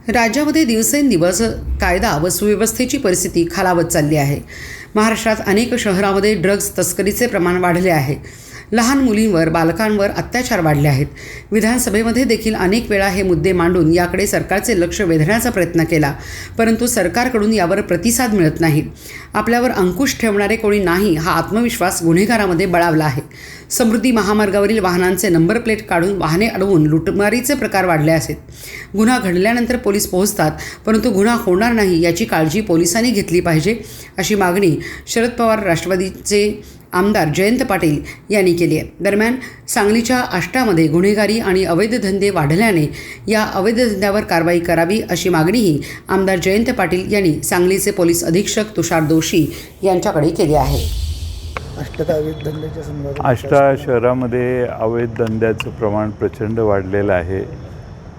राज्यामध्ये दिवसेंदिवस कायदा व सुव्यवस्थेची परिस्थिती खालावत चालली आहे। महाराष्ट्रात अनेक शहरांमध्ये ड्रग्ज तस्करीचे प्रमाण वाढले आहे। लहान मुलींवर बालकांवर अत्याचार वाढले आहेत। विधानसभेमध्ये देखील अनेक वेळा हे मुद्दे मांडून याकडे सरकारचे लक्ष वेधण्याचा प्रयत्न केला, परंतु सरकारकडून यावर प्रतिसाद मिळत नाही। आपल्यावर अंकुश ठेवणारे कोणी नाही हा आत्मविश्वास गुन्हेगारांमध्ये बळावला आहे। समृद्धी महामार्गावरील वाहनांचे नंबर प्लेट काढून वाहने अडवून लुटमारीचे प्रकार वाढले आहेत। गुन्हा घडल्यानंतर पोलीस पोहोचतात, परंतु गुन्हा होणार नाही याची काळजी पोलिसांनी घेतली पाहिजे, अशी मागणी शरद पवार राष्ट्रवादीचे आमदार जयंत पाटील यांनी केली आहे। दरम्यान सांगलीच्या आष्टामध्ये गुन्हेगारी आणि अवैध धंदे वाढल्याने या अवैध धंद्यावर कारवाई करावी अशी मागणीही आमदार जयंत पाटील यांनी सांगलीचे पोलीस अधीक्षक तुषार दोशी यांच्याकडे केली आहे। आष्टा शहरामध्ये अवैध धंद्याचं प्रमाण प्रचंड वाढलेलं आहे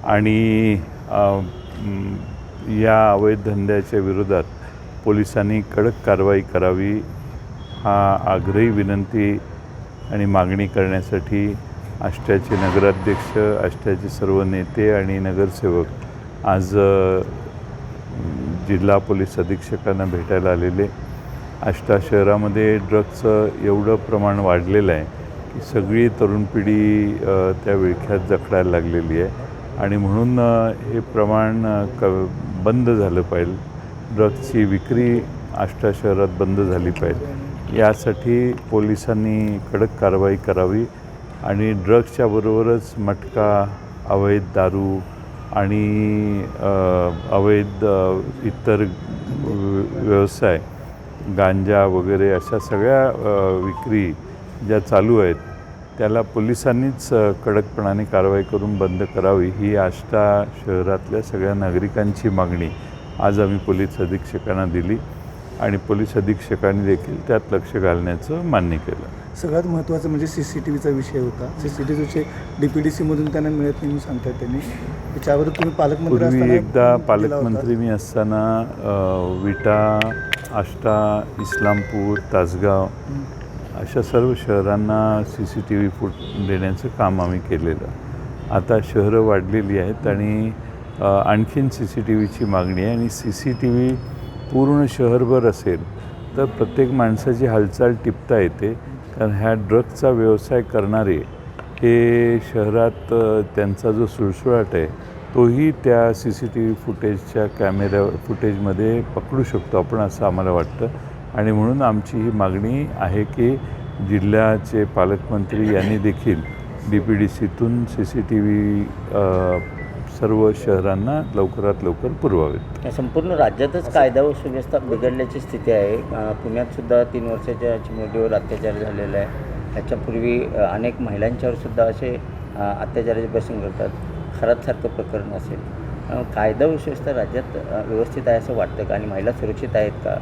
आणि या अवैध धंद्याच्या विरोधात पोलिसांनी कडक कारवाई करावी हा आग्रही विनंती आणि मागणी करण्यासाठी आष्ट्याचे नगराध्यक्ष, आष्ट्याचे सर्व नेते आणि नगरसेवक आज जिल्हा पोलीस अधीक्षकांना भेटायला आलेले। आष्टा शहरामध्ये ड्रग्जचं एवढं प्रमाण वाढलेलं आहे की सगळी तरुण पिढी त्या विळख्यात जखडायला लागलेली आहे आणि म्हणून हे प्रमाण बंद झालं पाहिजे। ड्रग्जची विक्री आष्टा शहरात बंद झाली पाहिजे, यासाठी पोलिसांनी कडक कारवाई करावी आणि ड्रग्सच्या बरोबरच मटका, अवैध दारू आणि अवैध इतर व्यवसाय, गांजा वगैरे अशा सगळ्या विक्री ज्या चालू आहेत त्याला पोलिसांनीच कडकपणाने कारवाई करून बंद करावी ही आष्टा शहरातल्या सगळ्या नागरिकांची मागणी आज आम्ही पोलीस अधीक्षकांना दिली आणि पोलीस अधीक्षकांनी देखील त्यात लक्ष घालण्याचं मान्य केलं। सगळ्यात महत्त्वाचं म्हणजे CCTVचा विषय होता। CCTVचे DPDCमधून त्यांना मिळत नाही म्हणून सांगतात त्यांनी। त्याच्यावर तुम्ही पालकमंत्री असताना एकदा पालकमंत्री मी असताना विटा, आष्टा, इस्लामपूर, तासगाव अशा सर्व शहरांना CCTV फूट देण्याचं काम आम्ही केलेलं। आता शहरं वाढलेली आहेत आणि आणखीन CCTVची मागणी आहे आणि CCTV पूर्ण शहरभर असेल तर प्रत्येक माणसाची हालचाल टिपता येते, कारण ह्या ड्रग्जचा व्यवसाय करणारे हे शहरात त्यांचा जो सुळसुळाट आहे तोही त्या CCTV फुटेजच्या फुटेजमध्ये पकडू शकतो आपण, असं आम्हाला वाटतं। आणि म्हणून आमची ही मागणी आहे की जिल्ह्याचे पालकमंत्री यांनी देखील DPDCतून CCTV सर्व शहरांना लवकरात लवकर पुरवावेत। संपूर्ण राज्यातच कायदा व सुव्यवस्था बिघडल्याची स्थिती आहे। पुण्यात सुद्धा 3 वर्षाच्या चिमुरडीवर अत्याचार झालेला आहे। ह्याच्यापूर्वी अनेक महिलांच्यावर सुद्धा असे अत्याचाराचे प्रसंग घडतात। खरातसारखं प्रकरण असेल, कायदा व सुव्यवस्था राज्यात व्यवस्थित आहे असं वाटतं का आणि महिला सुरक्षित आहेत का?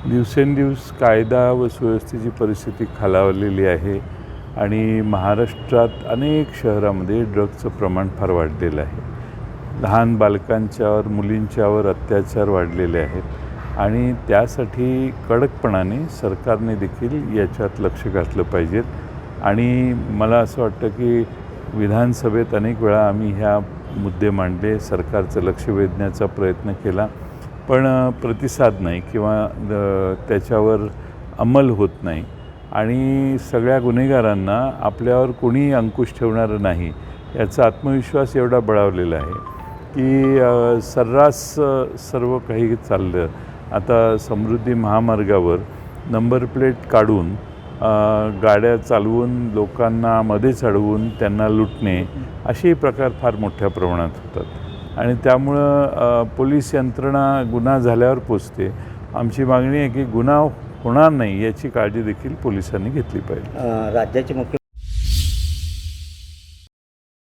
दिवसेंदिवस कायदा व सुव्यवस्थेची परिस्थिती खालावलेली आहे आणि महाराष्ट्रात अनेक शहरामध्ये ड्रग्जचं प्रमाण फार वाढलेलं आहे। लहान बालकांच्यावर, मुलींच्यावर अत्याचार वाढलेले आहेत आणि त्यासाठी कडकपणाने सरकारने देखील याच्यात लक्ष घातलं पाहिजे। आणि मला असं वाटतं की विधानसभेत अनेक वेळा आम्ही ह्या मुद्दे मांडले, सरकारचं लक्ष वेधण्याचा प्रयत्न केला, पण प्रतिसाद नाही किंवा त्याच्यावर अंमल होत नाही आणि सगळ्या गुन्हेगारांना आपल्यावर कोणी अंकुश ठेवणारं नाही याचा आत्मविश्वास एवढा बळावलेला आहे की सर्रास सर्व काही चाललं। आता समृद्धी महामार्गावर नंबर प्लेट काढून गाड्या चालवून लोकांना मध्येच अडवून त्यांना लुटणे असे प्रकार फार मोठ्या प्रमाणात होतात आणि त्यामुळं पोलीस यंत्रणा गुन्हा झाल्यावर पोचते। आमची मागणी आहे की गुन्हा होणार नाही याची काळजी देखील पोलिसांनी घेतली पाहिजे। राज्याचे मुख्य